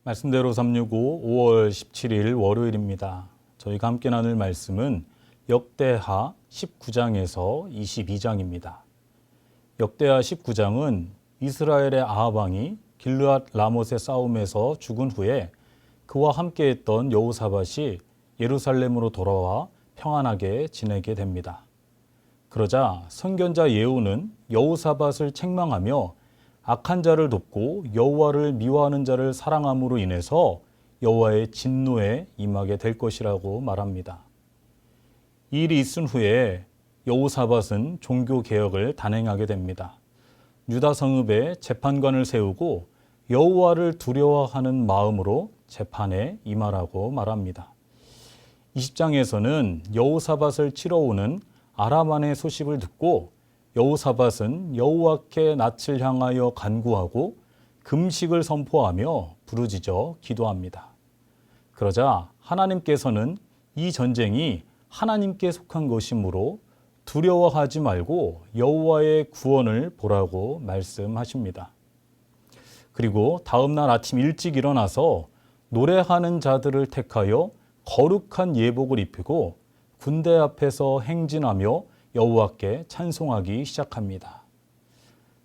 말씀대로 365 5월 17일 월요일입니다. 저희가 함께 나눌 말씀은 역대하 19장에서 22장입니다. 역대하 19장은 이스라엘의 아합 왕이 길르앗 라못의 싸움에서 죽은 후에 그와 함께했던 여호사밧이 예루살렘으로 돌아와 평안하게 지내게 됩니다. 그러자 선견자 예후는 여호사밧을 책망하며 악한 자를 돕고 여호와를 미워하는 자를 사랑함으로 인해서 여호와의 진노에 임하게 될 것이라고 말합니다. 이 일이 있은 후에 여호사밧은 종교 개혁을 단행하게 됩니다. 유다 성읍에 재판관을 세우고 여호와를 두려워하는 마음으로 재판에 임하라고 말합니다. 20장에서는 여호사밧을 치러 오는 아람왕의 소식을 듣고 여호사밧은 여호와께 낯을 향하여 간구하고 금식을 선포하며 부르짖어 기도합니다. 그러자 하나님께서는 이 전쟁이 하나님께 속한 것이므로 두려워하지 말고 여호와의 구원을 보라고 말씀하십니다. 그리고 다음 날 아침 일찍 일어나서 노래하는 자들을 택하여 거룩한 예복을 입히고 군대 앞에서 행진하며 여호와께 찬송하기 시작합니다.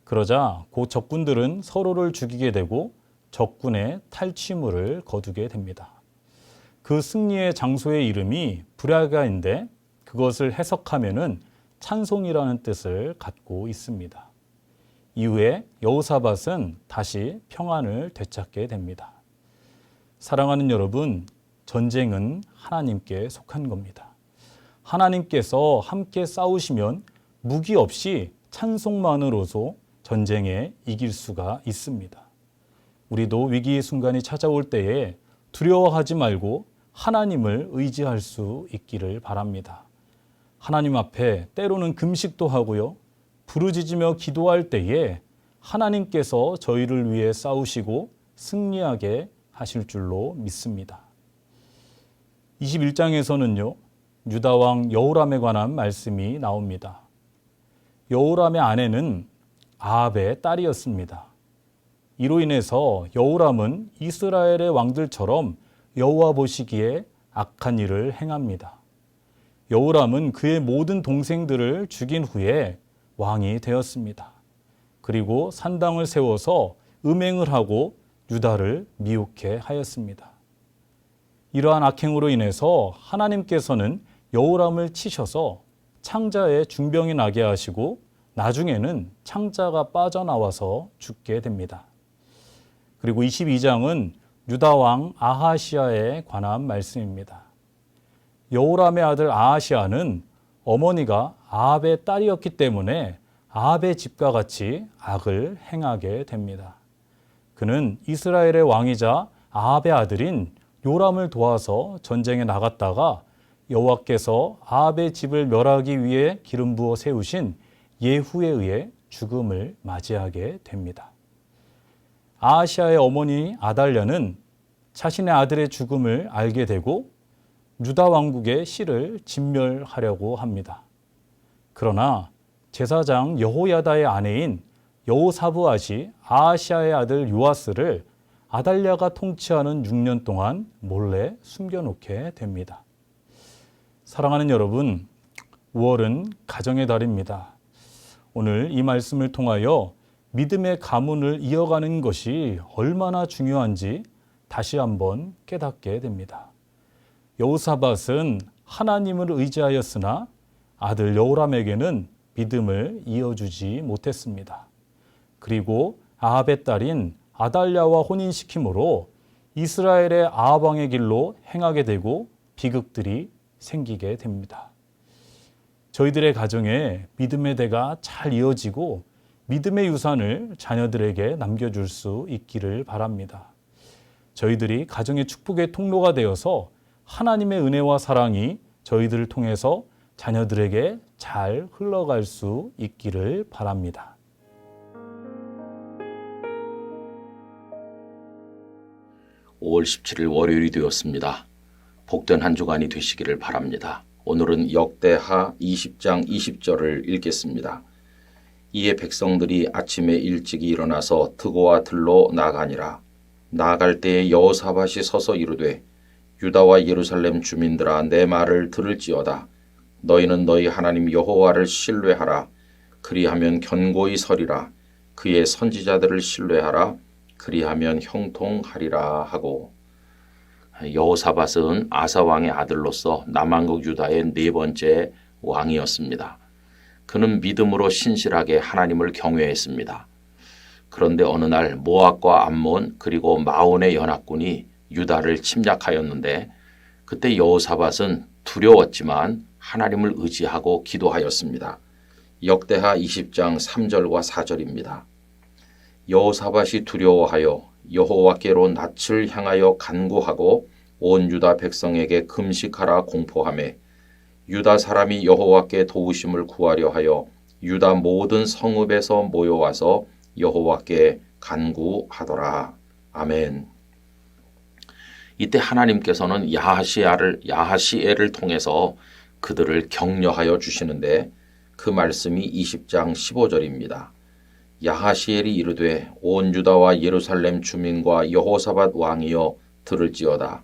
그러자 그 적군들은 서로를 죽이게 되고 적군의 탈취물을 거두게 됩니다. 그 승리의 장소의 이름이 브라가인데 그것을 해석하면은 찬송이라는 뜻을 갖고 있습니다. 이후에 여호사밧은 다시 평안을 되찾게 됩니다. 사랑하는 여러분, 전쟁은 하나님께 속한 겁니다. 하나님께서 함께 싸우시면 무기 없이 찬송만으로도 전쟁에 이길 수가 있습니다. 우리도 위기의 순간이 찾아올 때에 두려워하지 말고 하나님을 의지할 수 있기를 바랍니다. 하나님 앞에 때로는 금식도 하고요. 부르짖으며 기도할 때에 하나님께서 저희를 위해 싸우시고 승리하게 하실 줄로 믿습니다. 21장에서는요. 유다왕 여호람에 관한 말씀이 나옵니다. 여호람의 아내는 아합의 딸이었습니다. 이로 인해서 여호람은 이스라엘의 왕들처럼 여호와 보시기에 악한 일을 행합니다. 여호람은 그의 모든 동생들을 죽인 후에 왕이 되었습니다. 그리고 산당을 세워서 음행을 하고 유다를 미혹해 하였습니다. 이러한 악행으로 인해서 하나님께서는 여호람을 치셔서 창자에 중병이 나게 하시고 나중에는 창자가 빠져나와서 죽게 됩니다. 그리고 22장은 유다왕 아하시아에 관한 말씀입니다. 여호람의 아들 아하시아는 어머니가 아합의 딸이었기 때문에 아합의 집과 같이 악을 행하게 됩니다. 그는 이스라엘의 왕이자 아합의 아들인 요람을 도와서 전쟁에 나갔다가 여호와께서 아합의 집을 멸하기 위해 기름 부어 세우신 예후에 의해 죽음을 맞이하게 됩니다. 아하시아의 어머니 아달랴는 자신의 아들의 죽음을 알게 되고 유다 왕국의 씨를 진멸하려고 합니다. 그러나 제사장 여호야다의 아내인 여호사브앗이 아하시아의 아들 요아스를 아달랴가 통치하는 6년 동안 몰래 숨겨놓게 됩니다. 사랑하는 여러분, 5월은 가정의 달입니다. 오늘 이 말씀을 통하여 믿음의 가문을 이어가는 것이 얼마나 중요한지 다시 한번 깨닫게 됩니다. 여호사밧은 하나님을 의지하였으나 아들 여호람에게는 믿음을 이어주지 못했습니다. 그리고 아합의 딸인 아달랴와 혼인시킴으로 이스라엘의 아합 왕의 길로 행하게 되고 비극들이 생기게 됩니다. 저희들의 가정에 믿음의 대가 잘 이어지고 믿음의 유산을 자녀들에게 남겨줄 수 있기를 바랍니다. 저희들이 가정의 축복의 통로가 되어서 하나님의 은혜와 사랑이 저희들을 통해서 자녀들에게 잘 흘러갈 수 있기를 바랍니다. (5월 17일) 월요일이 되었습니다. 복된 한 주간이 되시기를 바랍니다. 오늘은 역대하 20장 20절을 읽겠습니다. 이에 백성들이 아침에 일찍이 일어나서 트고와 들로 나가니라. 나아갈 때에 여호사밧이 서서 이르되 유다와 예루살렘 주민들아 내 말을 들을지어다. 너희는 너희 하나님 여호와를 신뢰하라. 그리하면 견고히 서리라. 그의 선지자들을 신뢰하라. 그리하면 형통하리라 하고. 여호사밧은 아사 왕의 아들로서 남왕국 유다의 네 번째 왕이었습니다. 그는 믿음으로 신실하게 하나님을 경외했습니다. 그런데 어느 날 모압과 암몬 그리고 마온의 연합군이 유다를 침략하였는데 그때 여호사밧은 두려웠지만 하나님을 의지하고 기도하였습니다. 역대하 20장 3절과 4절입니다. 여호사밧이 두려워하여 여호와께로 낯을 향하여 간구하고 온 유다 백성에게 금식하라 공포하매 유다 사람이 여호와께 도우심을 구하려 하여 유다 모든 성읍에서 모여와서 여호와께 간구하더라. 아멘. 이때 하나님께서는 야하시엘을 통해서 그들을 격려하여 주시는데 그 말씀이 20장 15절입니다. 야하시엘이 이르되 온 유다와 예루살렘 주민과 여호사밧 왕이여 들을지어다.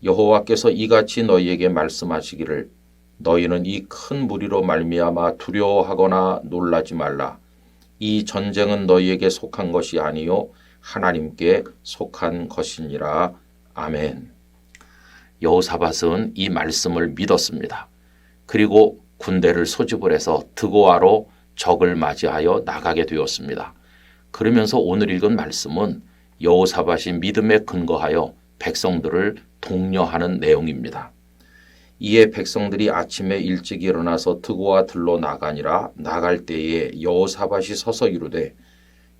여호와께서 이같이 너희에게 말씀하시기를 너희는 이 큰 무리로 말미암아 두려워하거나 놀라지 말라. 이 전쟁은 너희에게 속한 것이 아니요 하나님께 속한 것이니라. 아멘. 여호사밧은 이 말씀을 믿었습니다. 그리고 군대를 소집을 해서 드고아로 적을 맞이하여 나가게 되었습니다. 그러면서 오늘 읽은 말씀은 여호사밧이 믿음에 근거하여 백성들을 독려하는 내용입니다. 이에 백성들이 아침에 일찍 일어나서 드고아 들로 나가니라. 나갈 때에 여호사밧이 서서 이르되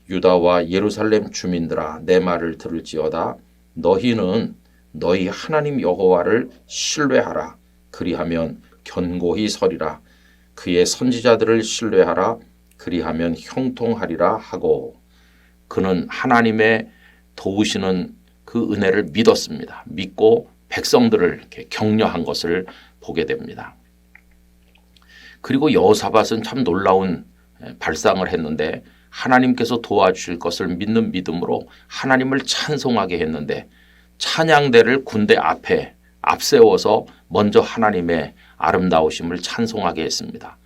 유다와 예루살렘 주민들아 내 말을 들을지어다. 너희는 너희 하나님 여호와를 신뢰하라. 그리하면 견고히 서리라. 그의 선지자들을 신뢰하라. 그리하면 형통하리라 하고. 그는 하나님의 도우시는 그 은혜를 믿었습니다. 믿고 백성들을 이렇게 격려한 것을 보게 됩니다. 그리고 여호사밧은 참 놀라운 발상을 했는데 하나님께서 도와주실 것을 믿는 믿음으로 하나님을 찬송하게 했는데 찬양대를 군대 앞에 앞세워서 먼저 하나님의 아름다우심을 찬송하게 했습니다.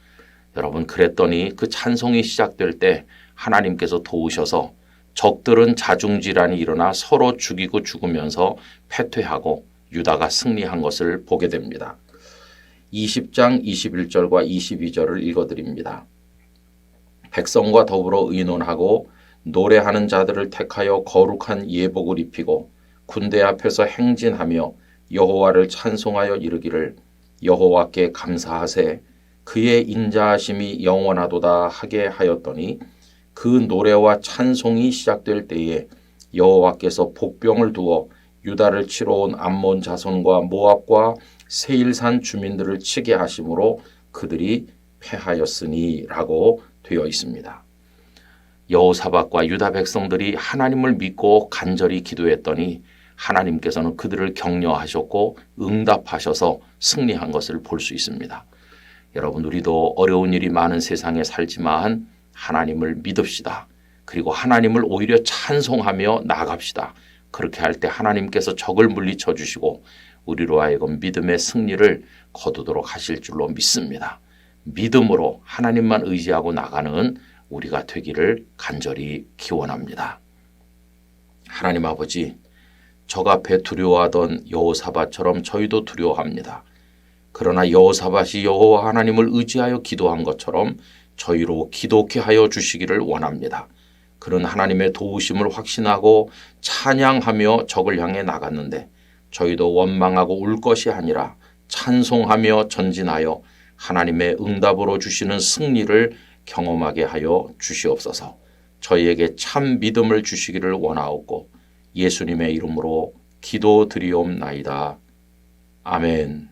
여러분 그랬더니 그 찬송이 시작될 때 하나님께서 도우셔서 적들은 자중질환이 일어나 서로 죽이고 죽으면서 패퇴하고 유다가 승리한 것을 보게 됩니다. 20장 21절과 22절을 읽어드립니다. 백성과 더불어 의논하고 노래하는 자들을 택하여 거룩한 예복을 입히고 군대 앞에서 행진하며 여호와를 찬송하여 이르기를 여호와께 감사하세 그의 인자하심이 영원하도다 하게 하였더니 그 노래와 찬송이 시작될 때에 여호와께서 복병을 두어 유다를 치러 온 암몬 자손과 모압과 세일산 주민들을 치게 하심으로 그들이 패하였으니라고 되어 있습니다. 여호사밧과 유다 백성들이 하나님을 믿고 간절히 기도했더니 하나님께서는 그들을 격려하셨고 응답하셔서 승리한 것을 볼 수 있습니다. 여러분 우리도 어려운 일이 많은 세상에 살지만 하나님을 믿읍시다. 그리고 하나님을 오히려 찬송하며 나아갑시다. 그렇게 할 때 하나님께서 적을 물리쳐 주시고 우리로 하여금 믿음의 승리를 거두도록 하실 줄로 믿습니다. 믿음으로 하나님만 의지하고 나가는 우리가 되기를 간절히 기원합니다. 하나님 아버지, 적 앞에 두려워하던 여호사밧처럼 저희도 두려워합니다. 그러나 여호사밧이 여호와 하나님을 의지하여 기도한 것처럼 저희로 기도케 하여 주시기를 원합니다. 그런 하나님의 도우심을 확신하고 찬양하며 적을 향해 나갔는데 저희도 원망하고 울 것이 아니라 찬송하며 전진하여 하나님의 응답으로 주시는 승리를 경험하게 하여 주시옵소서. 저희에게 참 믿음을 주시기를 원하옵고 예수님의 이름으로 기도드리옵나이다. 아멘.